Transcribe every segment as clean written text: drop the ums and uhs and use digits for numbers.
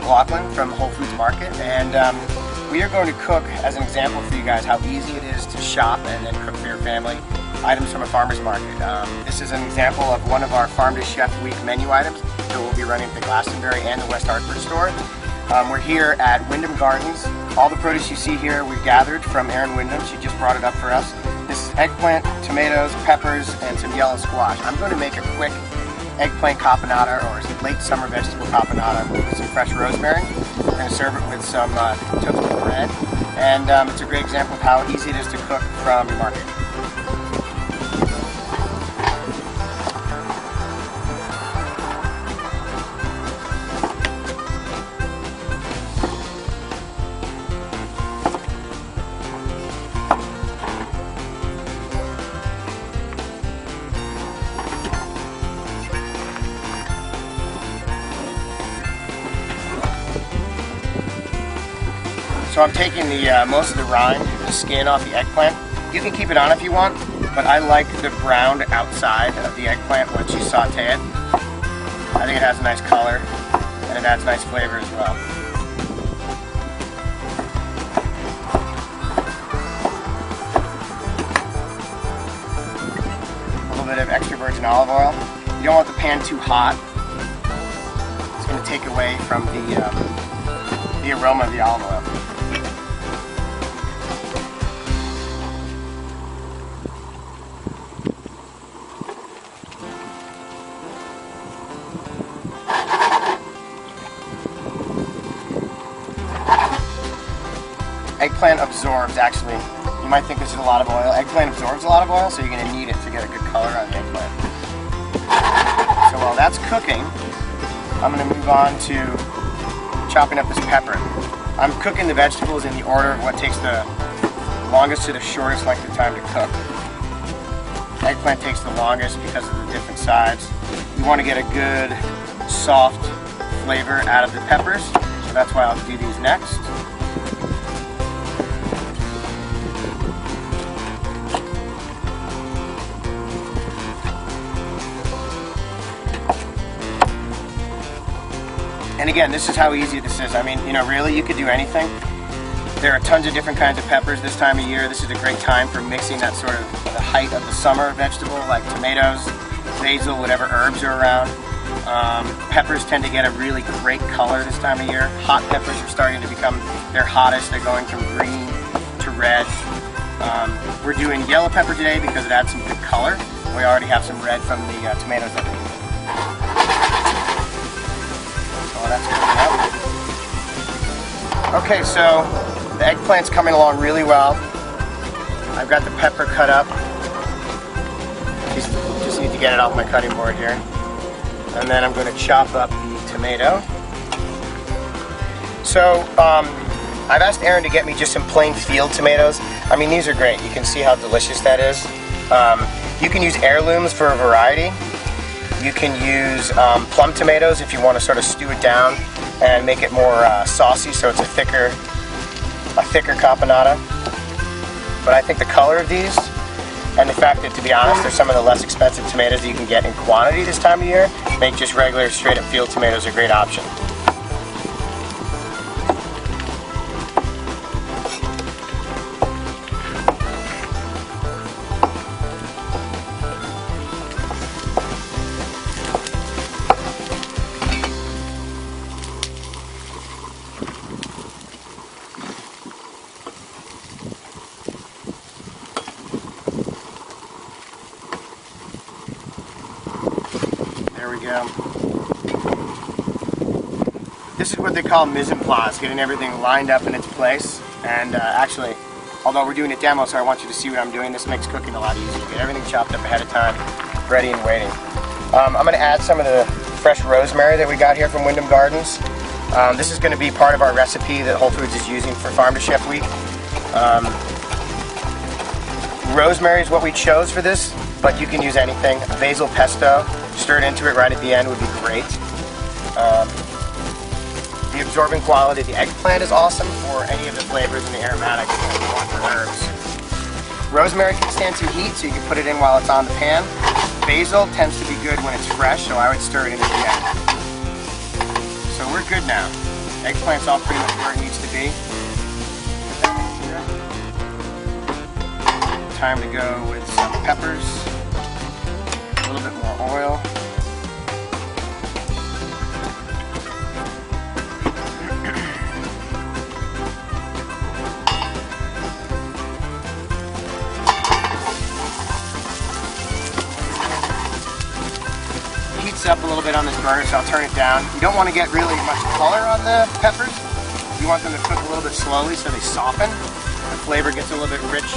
McLaughlin from Whole Foods Market, and we are going to cook as an example for you guys how easy it is to shop and then cook for your family items from a farmer's market. This is an example of one of our Farm to Chef Week menu items that we'll be running at the Glastonbury and the West Hartford store. We're here at Wyndham Gardens. All the produce you see here we gathered from Erin Wyndham. She just brought it up for us. This is eggplant, tomatoes, peppers, and some yellow squash. I'm going to make a quick eggplant caponata, or some late summer vegetable caponata with some fresh rosemary. We're going to serve it with some toasted bread, and it's a great example of how easy it is to cook from your market. So I'm taking the most of the rind, the skin off the eggplant. You can keep it on if you want, but I like the browned outside of the eggplant once you saute it. I think it has a nice color and it adds nice flavor as well. A little bit of extra virgin olive oil. You don't want the pan too hot. It's going to take away from the aroma of the olive oil. Eggplant absorbs, actually, you might think this is a lot of oil. Eggplant absorbs a lot of oil, so you're going to need it to get a good color on the eggplant. So while that's cooking, I'm going to move on to chopping up this pepper. I'm cooking the vegetables in the order of what takes the longest to the shortest length of time to cook. Eggplant takes the longest because of the different sides. You want to get a good, soft flavor out of the peppers, so that's why I'll do these next. And again, this is how easy this is. I mean, you know, really, you could do anything. There are tons of different kinds of peppers this time of year. This is a great time for mixing that sort of the height of the summer vegetable, like tomatoes, basil, whatever herbs are around. Peppers tend to get a really great color this time of year. Hot peppers are starting to become their hottest. They're going from green to red. We're doing yellow pepper today because it adds some good color. We already have some red from the tomatoes that we used. That's okay, so the eggplant's coming along really well. I've got the pepper cut up. Just need to get it off my cutting board here. And then I'm going to chop up the tomato. So I've asked Erin to get me just some plain field tomatoes. I mean, these are great. You can see how delicious that is. You can use heirlooms for a variety. You can use plum tomatoes if you want to sort of stew it down and make it more saucy, so it's a thicker caponata. But I think the color of these, and the fact that, to be honest, they're some of the less expensive tomatoes that you can get in quantity this time of year, make just regular straight-up field tomatoes a great option. There we go. This is what they call mise en place, getting everything lined up in its place. And actually, although we're doing a demo, so I want you to see what I'm doing, this makes cooking a lot easier. Get everything chopped up ahead of time, ready and waiting. I'm going to add some of the fresh rosemary that we got here from Wyndham Gardens. This is going to be part of our recipe that Whole Foods is using for Farm to Chef Week. Rosemary is what we chose for this, but you can use anything. Basil pesto, stirred into it right at the end would be great. The absorbing quality of the eggplant is awesome for any of the flavors and the aromatics that you want for herbs. Rosemary can stand some heat, so you can put it in while it's on the pan. Basil tends to be good when it's fresh, so I would stir it in at the end. So we're good now. Eggplant's all pretty much where it needs to be. Time to go with some peppers, a little bit more oil. Heats up a little bit on this burner, so I'll turn it down. You don't want to get really much color on the peppers. You want them to cook a little bit slowly so they soften. The flavor gets a little bit rich.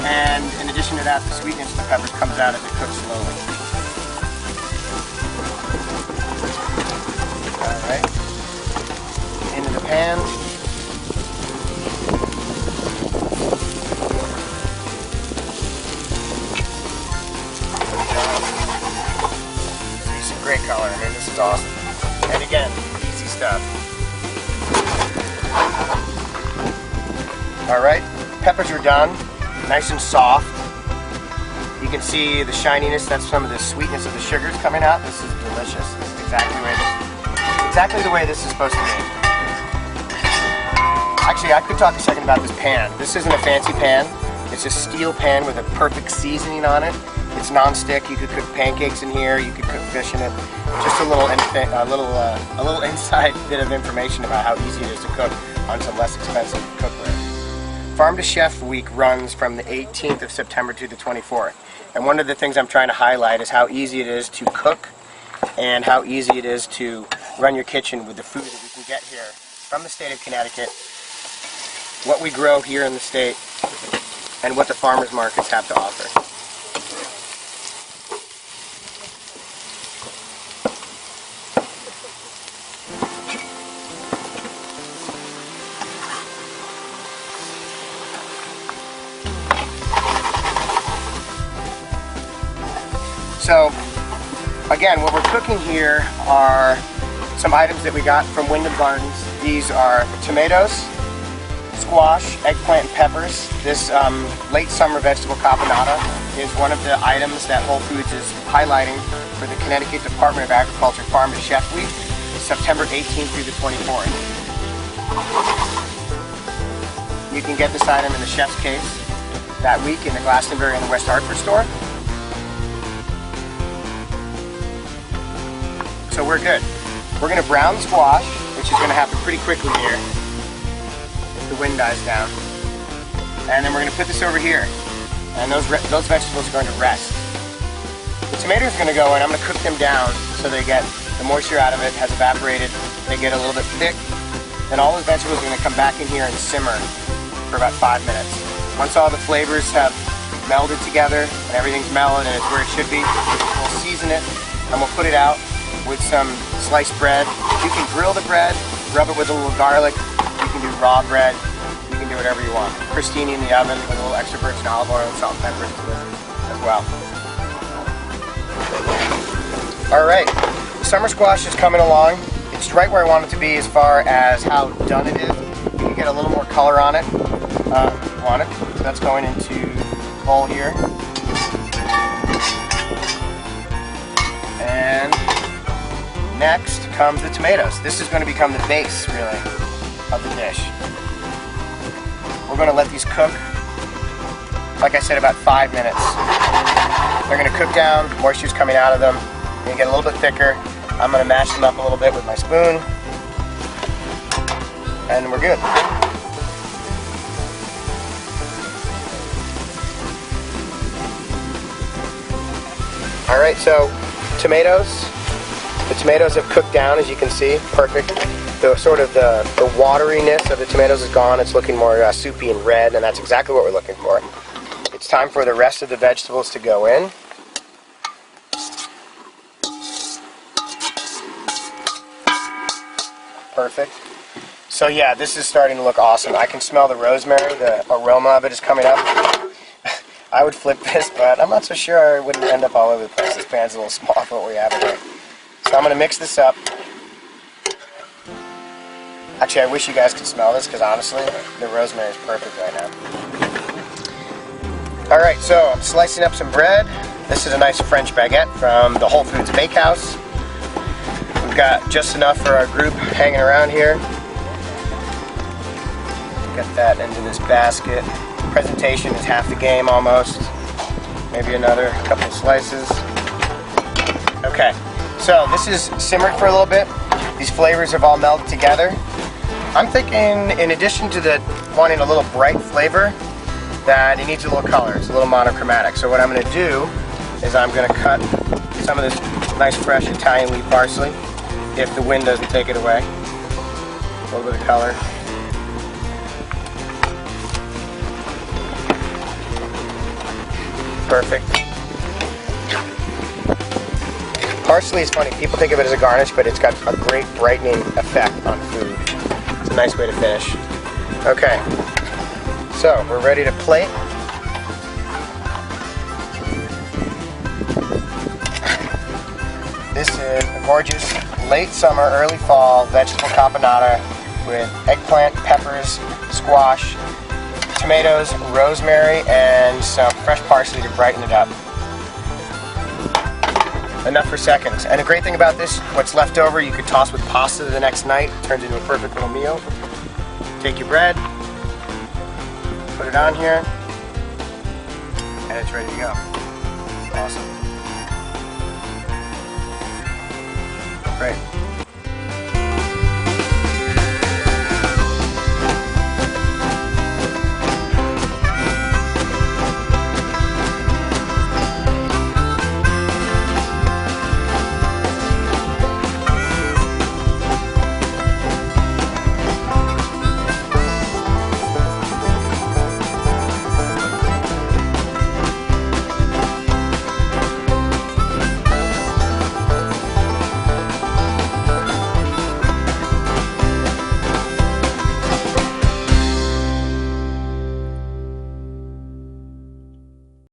And in addition to that, the sweetness of the peppers comes out as it cooks slowly. Alright. Into the pan. See some great color. I mean, this is awesome. And again, easy stuff. Alright, peppers are done. Nice and soft. You can see the shininess, that's some of the sweetness of the sugars coming out. This is delicious. This is exactly the way this is supposed to be. Actually, I could talk a second about this pan. This isn't a fancy pan. It's a steel pan with a perfect seasoning on it. It's non-stick. You could cook pancakes in here. You could cook fish in it. Just a little inside bit of information about how easy it is to cook on some less expensive cookware. Farm to Chef Week runs from the 18th of September to the 24th. And one of the things I'm trying to highlight is how easy it is to cook and how easy it is to run your kitchen with the food that we can get here from the state of Connecticut, what we grow here in the state, and what the farmers markets have to offer. So, again, what we're cooking here are some items that we got from Wyndham Gardens. These are tomatoes, squash, eggplant, and peppers. This late summer vegetable caponata is one of the items that Whole Foods is highlighting for the Connecticut Department of Agriculture Farm to Chef Week, September 18th through the 24th. You can get this item in the chef's case that week in the Glastonbury and the West Hartford store. So we're good. We're going to brown the squash, which is going to happen pretty quickly here. The wind dies down. And then we're going to put this over here. And those vegetables are going to rest. The tomatoes are going to go in. I'm going to cook them down so they get the moisture out of it, has evaporated. They get a little bit thick. Then all those vegetables are going to come back in here and simmer for about 5 minutes. Once all the flavors have melded together and everything's melted and it's where it should be, we'll season it and we'll put it out with some sliced bread. You can grill the bread, rub it with a little garlic. You can do raw bread. You can do whatever you want. Crostini in the oven with a little extra virgin olive oil and salt and pepper as well. Alright, the summer squash is coming along. It's right where I want it to be as far as how done it is. You can get a little more color on it if you want it. So that's going into the bowl here. And next comes the tomatoes. This is going to become the base, really, of the dish. We're going to let these cook, like I said, about 5 minutes. They're going to cook down, moisture's coming out of them. They're going to get a little bit thicker. I'm going to mash them up a little bit with my spoon. And we're good. Alright, so tomatoes. The tomatoes have cooked down, as you can see, perfect. The wateriness of the tomatoes is gone. It's looking more soupy and red, and that's exactly what we're looking for. It's time for the rest of the vegetables to go in. Perfect. So yeah, this is starting to look awesome. I can smell the rosemary. The aroma of it is coming up. I would flip this, but I'm not so sure I wouldn't end up all over the place. This pan's a little small for what we have in here. So I'm going to mix this up. Actually, I wish you guys could smell this because honestly, the rosemary is perfect right now. Alright, so I'm slicing up some bread. This is a nice French baguette from the Whole Foods Bakehouse. We've got just enough for our group hanging around here. Get that into this basket. Presentation is half the game almost. Maybe another couple slices. Okay, so this is simmered for a little bit. These flavors have all melted together. I'm thinking, in addition to wanting a little bright flavor, that it needs a little color. It's a little monochromatic. So what I'm going to do is I'm going to cut some of this nice fresh Italian leaf parsley, if the wind doesn't take it away. A little bit of color. Perfect. Parsley is funny. People think of it as a garnish, but it's got a great brightening effect on food. It's a nice way to finish. Okay, so we're ready to plate. This is a gorgeous late summer, early fall vegetable caponata with eggplant, peppers, squash, tomatoes, rosemary, and some fresh parsley to brighten it up. Enough for seconds. And the great thing about this, what's left over you could toss with pasta the next night. It turns into a perfect little meal. Take your bread, put it on here, and it's ready to go. Awesome. Great.